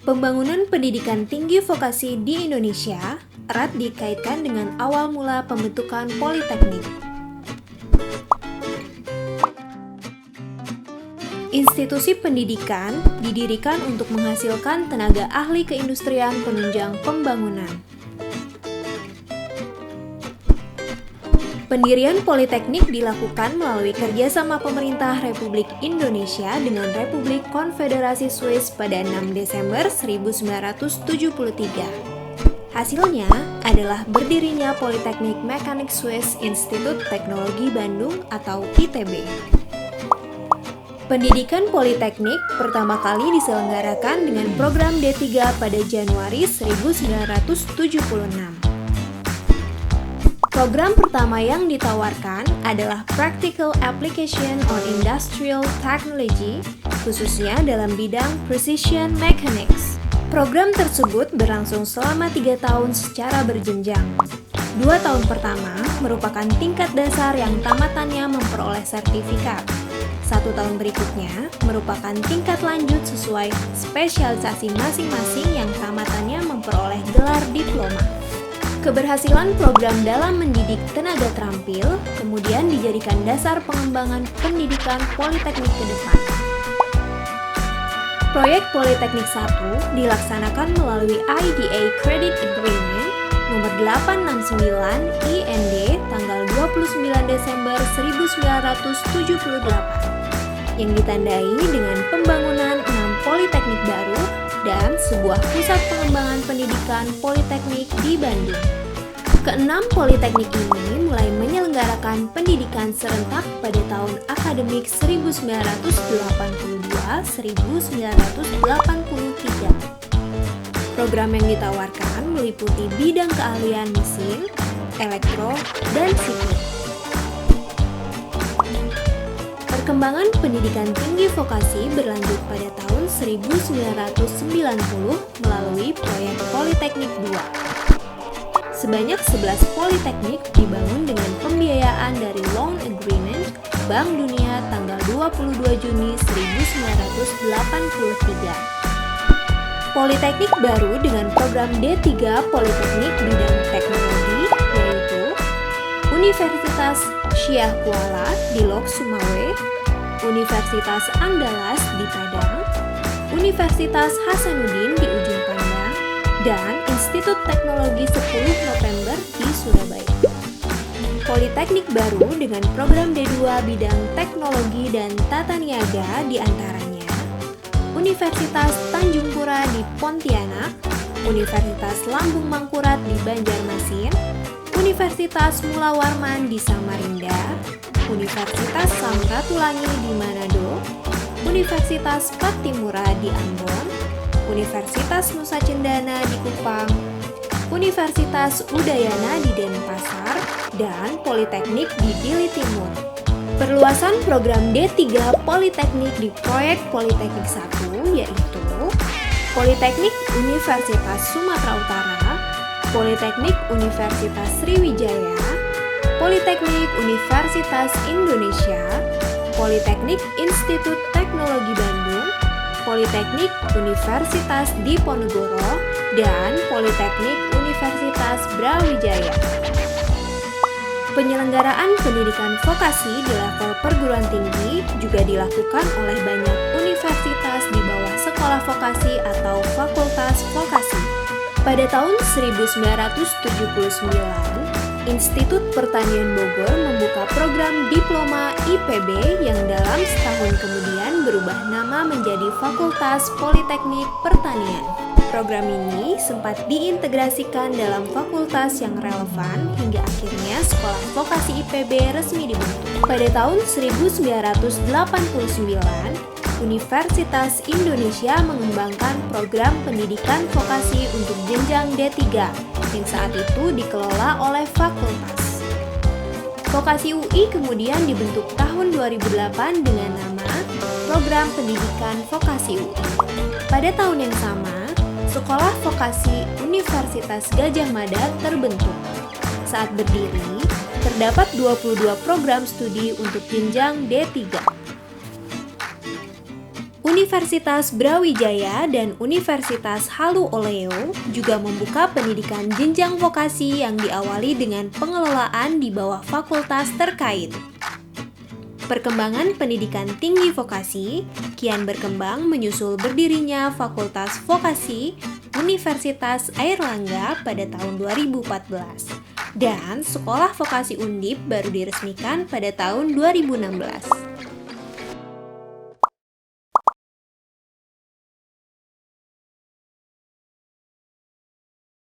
Pembangunan pendidikan tinggi vokasi di Indonesia erat dikaitkan dengan awal mula pembentukan politeknik. Institusi pendidikan didirikan untuk menghasilkan tenaga ahli keindustrian penunjang pembangunan. Pendirian politeknik dilakukan melalui kerjasama pemerintah Republik Indonesia dengan Republik Konfederasi Swiss pada 6 Desember 1973. Hasilnya adalah berdirinya Politeknik Mekanik Swiss Institut Teknologi Bandung atau ITB. Pendidikan politeknik pertama kali diselenggarakan dengan program D3 pada Januari 1976. Program pertama yang ditawarkan adalah Practical Application on Industrial Technology, khususnya dalam bidang Precision Mechanics. Program tersebut berlangsung selama 3 tahun secara berjenjang. 2 tahun pertama merupakan tingkat dasar yang tamatannya memperoleh sertifikat. 1 tahun berikutnya merupakan tingkat lanjut sesuai spesialisasi masing-masing yang tamatannya memperoleh gelar diploma. Keberhasilan program dalam mendidik tenaga terampil kemudian dijadikan dasar pengembangan pendidikan politeknik ke depan. Proyek Politeknik 1 dilaksanakan melalui IDA Credit Agreement nomor 869 IND tanggal 29 Desember 1978 yang ditandai dengan pembangunan 6 politeknik baru dan sebuah pusat pengembangan pendidikan politeknik di Bandung. Keenam politeknik ini mulai menyelenggarakan pendidikan serentak pada tahun akademik 1982-1983. Program yang ditawarkan meliputi bidang keahlian mesin, elektro, dan sipil. Perkembangan pendidikan tinggi vokasi berlanjut pada tahun 1990 melalui proyek Politeknik 2. Sebanyak 11 politeknik dibangun dengan pembiayaan dari Loan Agreement Bank Dunia tanggal 22 Juni 1983. Politeknik baru dengan program D3 Politeknik bidang teknologi yaitu Universitas Syah Kuala di Lok Sumawe, Universitas Andalas di Padang, Universitas Hasanuddin di Ujung Pandang, dan Institut Teknologi 10 November di Surabaya. Politeknik baru dengan program D2 bidang teknologi dan tata niaga di antaranya Universitas Tanjung Pura di Pontianak, Universitas Lambung Mangkurat di Banjarmasin, Universitas Mula Warman di Samarinda, Universitas Samratulangi di Manado, Universitas Patimura di Ambon, Universitas Nusa Cendana di Kupang, Universitas Udayana di Denpasar, dan Politeknik di Dili Timur. Perluasan program D3 Politeknik di proyek Politeknik 1 yaitu Politeknik Universitas Sumatera Utara, Politeknik Universitas Sriwijaya, Politeknik Universitas Indonesia, Politeknik Institut Teknologi Bandung, Politeknik Universitas Diponegoro, dan Politeknik Universitas Brawijaya. Penyelenggaraan pendidikan vokasi di level perguruan tinggi juga dilakukan oleh banyak universitas di bawah sekolah vokasi atau fakultas vokasi. Pada tahun 1979, Institut Pertanian Bogor membuka program Diploma IPB yang dalam setahun kemudian berubah nama menjadi Fakultas Politeknik Pertanian. Program ini sempat diintegrasikan dalam fakultas yang relevan hingga akhirnya Sekolah Vokasi IPB resmi dibentuk. Pada tahun 1989, Universitas Indonesia mengembangkan program pendidikan vokasi untuk jenjang D3 yang saat itu dikelola oleh fakultas. Vokasi UI kemudian dibentuk tahun 2008 dengan nama Program Pendidikan Vokasi UI. Pada tahun yang sama, Sekolah Vokasi Universitas Gadjah Mada terbentuk. Saat berdiri, terdapat 22 program studi untuk jenjang D3. Universitas Brawijaya dan Universitas Halu Oleo juga membuka pendidikan jenjang vokasi yang diawali dengan pengelolaan di bawah fakultas terkait. Perkembangan pendidikan tinggi vokasi kian berkembang menyusul berdirinya Fakultas Vokasi Universitas Airlangga pada tahun 2014 dan Sekolah Vokasi Undip baru diresmikan pada tahun 2016.